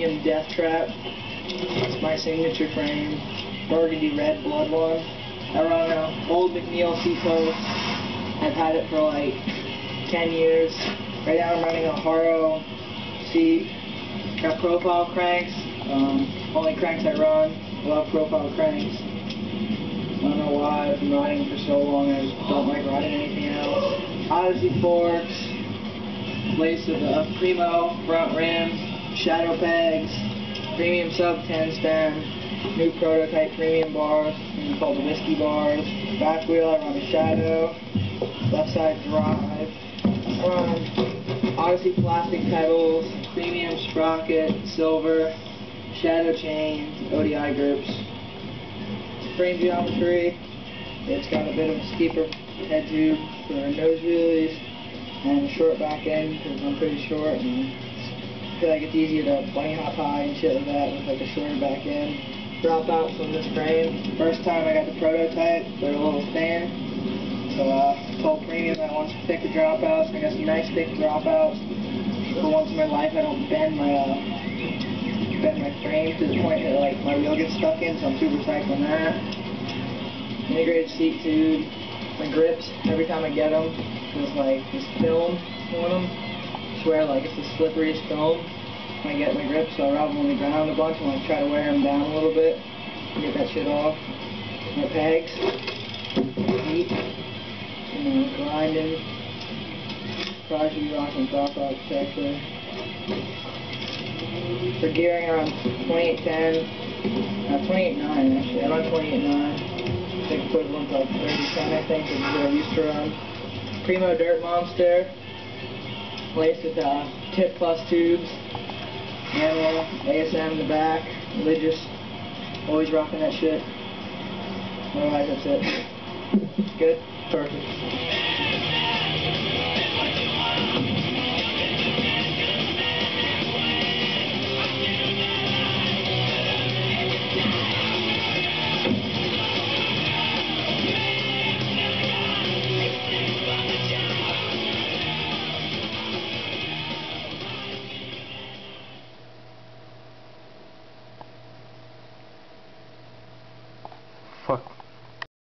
premium death trap. It's my signature frame. Burgundy red blood one. I run an old McNeil seat post. I've had it for like 10 years. Right now I'm running a Haro seat. Got profile cranks. Only cranks I run. I love profile cranks. I don't know why. I've been riding for so long. I just don't like riding anything else. Odyssey forks. Laced with a Primo front rim. Shadow pegs. Premium sub 10 stem. New prototype premium bars. Called the whiskey bars. Back wheel I run a Shadow. Left side drive. I run Odyssey plastic pedals. Premium sprocket. Silver. Shadow chains. ODI grips. Frame geometry. It's got a bit of a steeper head tube for nose wheelies and a short back end because I'm pretty short and I feel like it's easier to bunny hop high and shit like that with like a shorter back end. Dropouts on this frame. First time I got the prototype, they're a little thin. So I told Premium I want to pick the dropouts. I got some nice thick dropouts. For once in my life I don't bend my frame to the point that like my wheel gets stuck in, so I'm super psyched on that. Integrated seat tube. My grips, every time I get them, there's like this film on them. I swear like it's the slipperiest film when I get my grips, so I rub them on the ground a bunch and like try to wear them down a little bit and get that shit off. My pegs, heat, grinding. Probably should be rocking dropouts actually. For gearing, I run 2810, 28.9 actually. I run 28.9. It's equivalent to like 3010 I think, which is what I used to run. Primo Dirt Monster, laced with Tip Plus tubes, manual, ASM in the back, religious, always rocking that shit. Otherwise that's it. Good? Perfect.